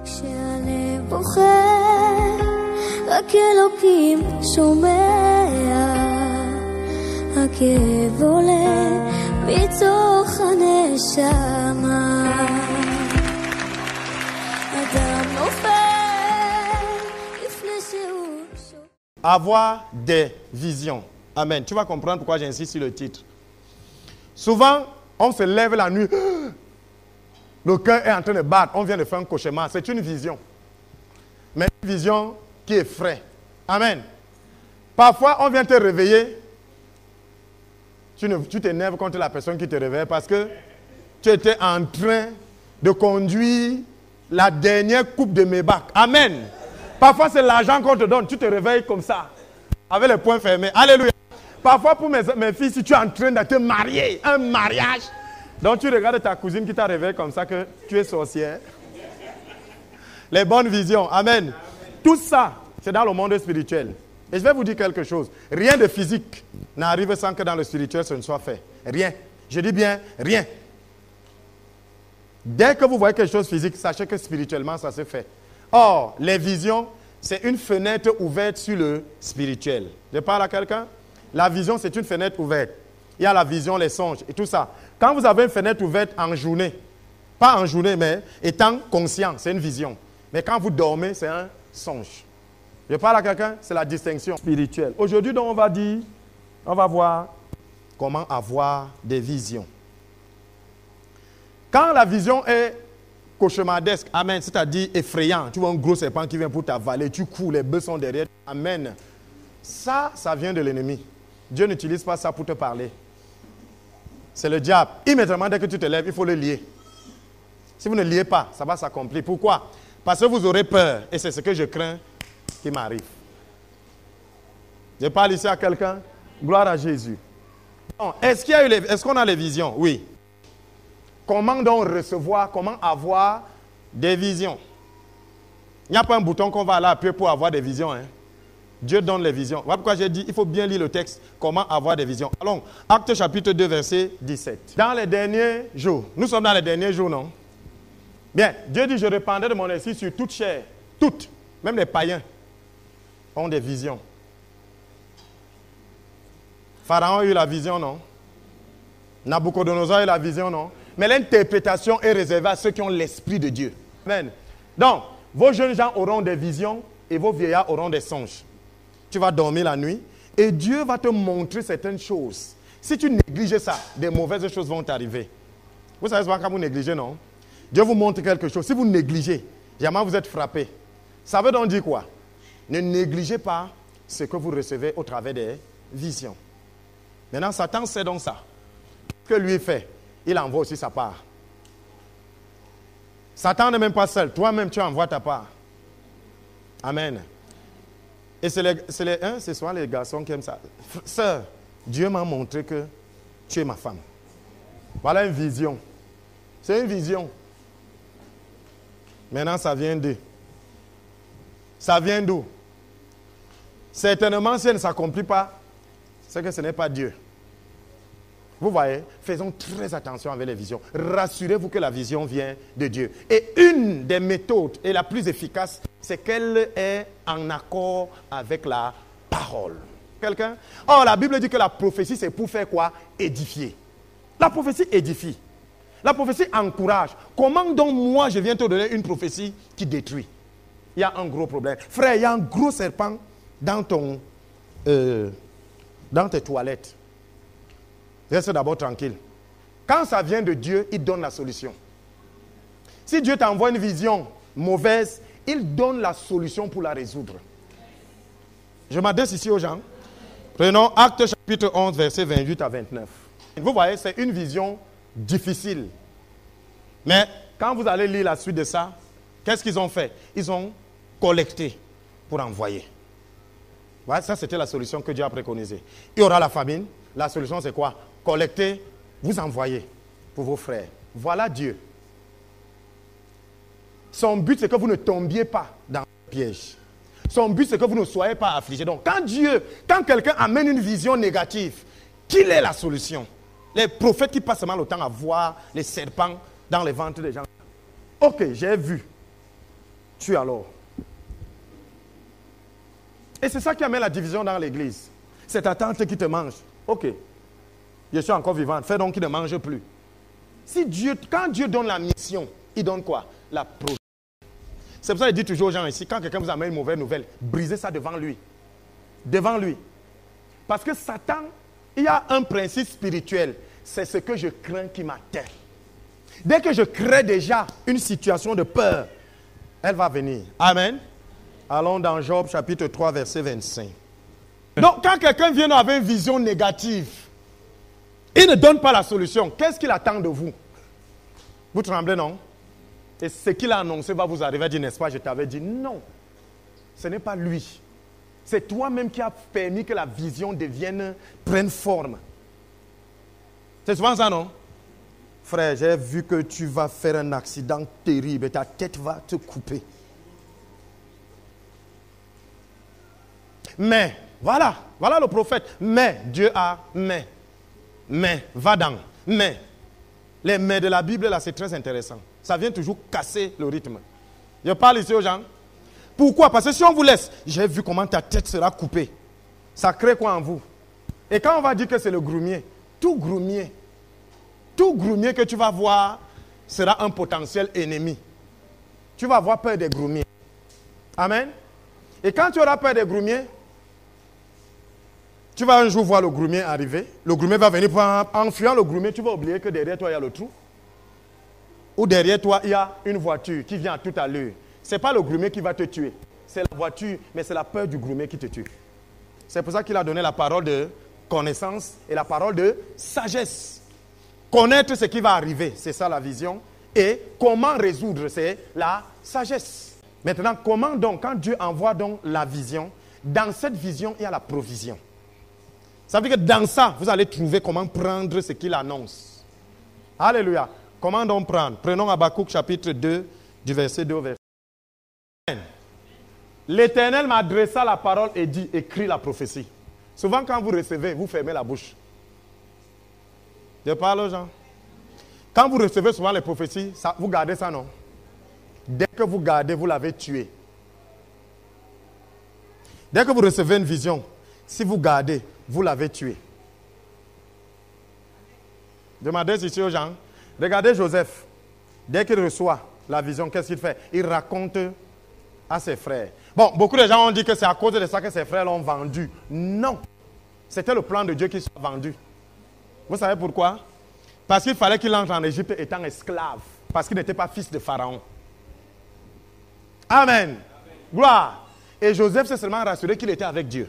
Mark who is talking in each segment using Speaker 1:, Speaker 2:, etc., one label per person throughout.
Speaker 1: כשהלב בוחר, רק אלוקים שומע, הכאב עולה מתוך הנשמה. אדם נופל לפני שהוא...
Speaker 2: Avoir des visions. Amen. Tu vas comprendre pourquoi j'insiste sur le titre. Souvent, on se lève la nuit. Le cœur est en train de battre. On vient de faire un cauchemar. C'est une vision. Mais une vision qui effraie. Amen. Parfois, on vient te réveiller. Tu t'énerves contre la personne qui te réveille parce que tu étais en train de conduire la dernière coupe de Maybach. Amen. Parfois, c'est l'argent qu'on te donne. Tu te réveilles comme ça, avec les poings fermés. Alléluia. Parfois, pour mes filles, si tu es en train de te marier, un mariage, donc tu regardes ta cousine qui t'a réveillé comme ça, que tu es sorcière. Les bonnes visions. Amen. Tout ça, c'est dans le monde spirituel. Et je vais vous dire quelque chose. Rien de physique n'arrive sans que dans le spirituel, ce ne soit fait. Rien. Je dis bien rien. Dès que vous voyez quelque chose de physique, sachez que spirituellement, ça se fait. Or, les visions, c'est une fenêtre ouverte sur le spirituel. Je parle à quelqu'un? La vision, c'est une fenêtre ouverte. Il y a la vision, les songes et tout ça. Quand vous avez une fenêtre ouverte en journée, pas en journée, mais étant conscient, c'est une vision. Mais quand vous dormez, c'est un songe. Je parle à quelqu'un, c'est la distinction spirituelle. Aujourd'hui, donc, on va voir comment avoir des visions. Quand la vision est cauchemardesque, amen, c'est-à-dire effrayant, tu vois un gros serpent qui vient pour t'avaler, tu cours, les bœufs sont derrière, amen. Ça vient de l'ennemi. Dieu n'utilise pas ça pour te parler. C'est le diable. Immédiatement, dès que tu te lèves, il faut le lier. Si vous ne liez pas, ça va s'accomplir. Pourquoi? Parce que vous aurez peur. Et c'est ce que je crains qui m'arrive. Je parle ici à quelqu'un. Gloire à Jésus. Bon, est-ce qu'on a les visions? Oui. Comment donc recevoir, comment avoir des visions? Il n'y a pas un bouton qu'on va aller appuyer pour avoir des visions. Hein? Dieu donne les visions. Voilà pourquoi j'ai dit, il faut bien lire le texte, comment avoir des visions. Allons, Actes chapitre 2, verset 17. Dans les derniers jours, nous sommes dans les derniers jours, non? Bien, Dieu dit, je répandrai de mon esprit sur toute chair, toutes, même les païens, ont des visions. Pharaon a eu la vision, non? Nabucodonosor a eu la vision, non? Mais l'interprétation est réservée à ceux qui ont l'esprit de Dieu. Amen. Donc, vos jeunes gens auront des visions et vos vieillards auront des songes. Tu vas dormir la nuit et Dieu va te montrer certaines choses. Si tu négliges ça, des mauvaises choses vont t'arriver. Vous savez pas quand vous négligez, non? Dieu vous montre quelque chose. Si vous négligez, jamais vous êtes frappé. Ça veut donc dire quoi? Ne négligez pas ce que vous recevez au travers des visions. Maintenant, Satan sait donc ça. Ce que lui fait, il envoie aussi sa part. Satan n'est même pas seul. Toi-même, tu envoies ta part. Amen. Et c'est souvent les garçons qui aiment ça. Sœur, Dieu m'a montré que tu es ma femme. Voilà une vision. C'est une vision. Maintenant, ça vient d'où? Ça vient d'où? Certainement, si elle ne s'accomplit pas, c'est que ce n'est pas Dieu. Vous voyez, faisons très attention avec les visions. Rassurez-vous que la vision vient de Dieu. Et une des méthodes, et la plus efficace, c'est qu'elle est en accord avec la parole. Quelqu'un? Or, la Bible dit que la prophétie, c'est pour faire quoi? Édifier. La prophétie édifie. La prophétie encourage. Comment donc moi, je viens te donner une prophétie qui détruit? Il y a un gros problème. Frère, il y a un gros serpent dans tes toilettes. Reste d'abord tranquille. Quand ça vient de Dieu, il donne la solution. Si Dieu t'envoie une vision mauvaise, il donne la solution pour la résoudre. Je m'adresse ici aux gens. Prenons Actes chapitre 11, versets 28 à 29. Vous voyez, c'est une vision difficile. Mais quand vous allez lire la suite de ça, qu'est-ce qu'ils ont fait? Ils ont collecté pour envoyer. Ouais, ça, c'était la solution que Dieu a préconisée. Il y aura la famine. La solution, c'est quoi? Collecter, vous envoyer pour vos frères. Voilà Dieu. Son but, c'est que vous ne tombiez pas dans le piège. Son but, c'est que vous ne soyez pas affligés. Donc, quand quelqu'un amène une vision négative, quelle est la solution? Les prophètes qui passent mal le temps à voir les serpents dans les ventres des gens. Ok, j'ai vu. tue alors. Et c'est ça qui amène la division dans l'église. C'est ta tante qui te mange. Ok, je suis encore vivante, fais donc qu'il ne mange plus. Quand Dieu donne la mission, il donne quoi? La provision. C'est pour ça qu'il dit toujours aux gens ici, quand quelqu'un vous amène une mauvaise nouvelle, brisez ça devant lui. Devant lui. Parce que Satan, il y a un principe spirituel. C'est ce que je crains qui m'atteint. Dès que je crée déjà une situation de peur, elle va venir. Amen. Allons dans Job chapitre 3, verset 25. Donc, quand quelqu'un vient avec une vision négative, il ne donne pas la solution. Qu'est-ce qu'il attend de vous? Vous tremblez, non? Et ce qu'il a annoncé va vous arriver à dire, n'est-ce pas, je t'avais dit non. Ce n'est pas lui. C'est toi-même qui as permis que la vision prenne forme. C'est souvent ça, non? Frère, j'ai vu que tu vas faire un accident terrible et ta tête va te couper. Mais, voilà le prophète. Mais, Dieu a mais, va dans, mais. Les mais de la Bible, là, c'est très intéressant. Ça vient toujours casser le rythme. Je parle ici aux gens. Pourquoi? Parce que si on vous laisse, j'ai vu comment ta tête sera coupée. Ça crée quoi en vous? Et quand on va dire que c'est le groumier, tout groumier que tu vas voir sera un potentiel ennemi. Tu vas avoir peur des groumiers. Amen. Et quand tu auras peur des groumiers, tu vas un jour voir le groumier arriver. Le groumier va venir. En fuyant le groumier, tu vas oublier que derrière toi, il y a le trou. Ou derrière toi, il y a une voiture qui vient à toute allure. Ce n'est pas le groumier qui va te tuer. C'est la voiture, mais c'est la peur du groumier qui te tue. C'est pour ça qu'il a donné la parole de connaissance et la parole de sagesse. Connaître ce qui va arriver, c'est ça la vision. Et comment résoudre, c'est la sagesse. Maintenant, comment donc, quand Dieu envoie donc la vision, dans cette vision, il y a la provision. Ça veut dire que dans ça, vous allez trouver comment prendre ce qu'il annonce. Alléluia. Comment donc prendre? Prenons Habakkuk chapitre 2, du verset 2 au verset 1. L'Éternel m'adressa la parole et dit, écris la prophétie. Souvent quand vous recevez, vous fermez la bouche. Je parle aux gens. Quand vous recevez souvent les prophéties, vous gardez ça, non? Dès que vous gardez, vous l'avez tué. Dès que vous recevez une vision, si vous gardez, vous l'avez tué. Je m'adresse ici aux gens. Regardez Joseph. Dès qu'il reçoit la vision, qu'est-ce qu'il fait? Il raconte à ses frères. Bon, beaucoup de gens ont dit que c'est à cause de ça que ses frères l'ont vendu. Non. C'était le plan de Dieu qu'il soit vendu. Vous savez pourquoi? Parce qu'il fallait qu'il entre en Égypte étant esclave. Parce qu'il n'était pas fils de Pharaon. Amen. Gloire. Et Joseph s'est seulement rassuré qu'il était avec Dieu.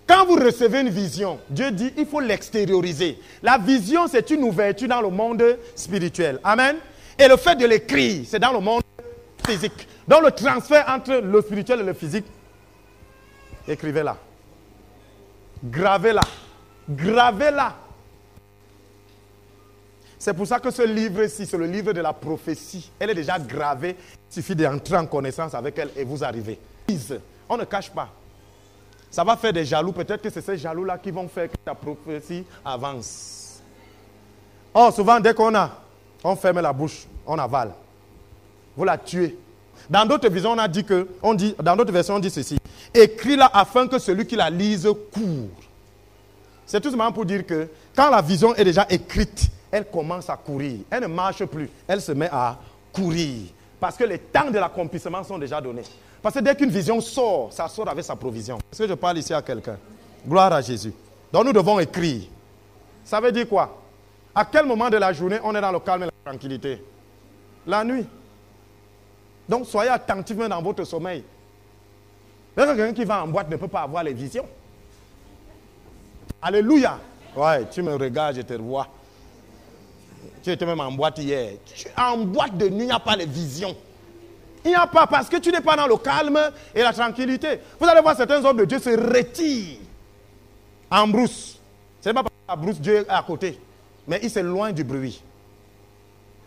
Speaker 2: Quand vous recevez une vision, Dieu dit il faut l'extérioriser. La vision, c'est une ouverture dans le monde spirituel. Amen. Et le fait de l'écrire, c'est dans le monde physique. Donc le transfert entre le spirituel et le physique, écrivez-la. Gravez-la. Gravez-la. C'est pour ça que ce livre-ci, c'est le livre de la prophétie. Elle est déjà gravée. Il suffit d'entrer en connaissance avec elle et vous arrivez. On ne cache pas. Ça va faire des jaloux. Peut-être que c'est ces jaloux-là qui vont faire que ta prophétie avance. Oh, souvent, dès on ferme la bouche, on avale. Vous la tuez. Dans d'autres visions, dans d'autres versions, on dit ceci. Écris-la afin que celui qui la lise court. C'est tout simplement pour dire que quand la vision est déjà écrite, elle commence à courir. Elle ne marche plus. Elle se met à courir. Parce que les temps de l'accomplissement sont déjà donnés. Parce que dès qu'une vision sort, ça sort avec sa provision. Est-ce que je parle ici à quelqu'un? Gloire à Jésus. Donc nous devons écrire. Ça veut dire quoi? À quel moment de la journée on est dans le calme et la tranquillité? La nuit. Donc soyez attentifs dans votre sommeil. Quelqu'un qui va en boîte ne peut pas avoir les visions. Alléluia. Ouais, tu me regardes, je te vois. Tu étais même en boîte hier. En boîte de nuit, il n'y a pas les visions. Il n'y a pas parce que tu n'es pas dans le calme et la tranquillité. Vous allez voir certains hommes de Dieu se retirent en brousse. Ce n'est pas parce que la brousse, Dieu est à côté. Mais il s'éloigne du bruit.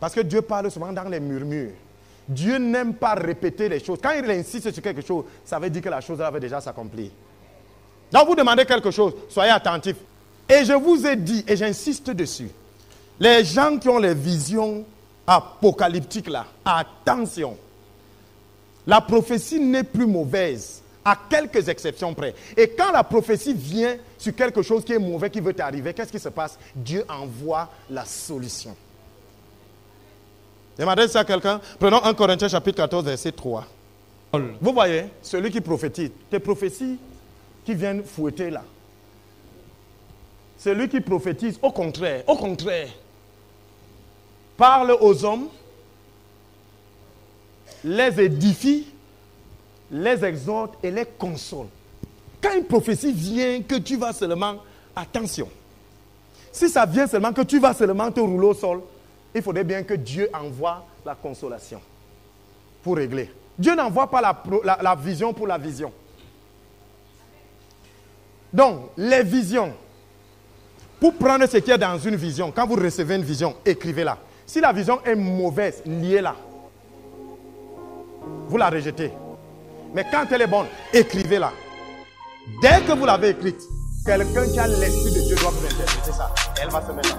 Speaker 2: Parce que Dieu parle souvent dans les murmures. Dieu n'aime pas répéter les choses. Quand il insiste sur quelque chose, ça veut dire que la chose avait déjà s'accomplir. Donc vous demandez quelque chose, soyez attentifs. Et je vous ai dit, et j'insiste dessus, les gens qui ont les visions apocalyptiques là, attention. La prophétie n'est plus mauvaise, à quelques exceptions près. Et quand la prophétie vient sur quelque chose qui est mauvais, qui veut t'arriver, qu'est-ce qui se passe? Dieu envoie la solution. Je m'adresse à quelqu'un. Prenons 1 Corinthiens chapitre 14, verset 3. Vous voyez, celui qui prophétise, tes prophéties qui viennent fouetter là. Celui qui prophétise, au contraire, parle aux hommes, les édifie, les exhorte et les console. Quand une prophétie vient que tu vas seulement, attention, si ça vient seulement que tu vas seulement te rouler au sol, il faudrait bien que Dieu envoie la consolation pour régler. Dieu n'envoie pas la vision pour la vision. Donc, les visions, pour prendre ce qui est dans une vision, quand vous recevez une vision, écrivez-la. Si la vision est mauvaise, liez-la. Vous la rejetez. Mais quand elle est bonne, écrivez-la. Dès que vous l'avez écrite, quelqu'un qui a l'esprit de Dieu doit vous interpréter ça. Et elle va se mettre
Speaker 1: là.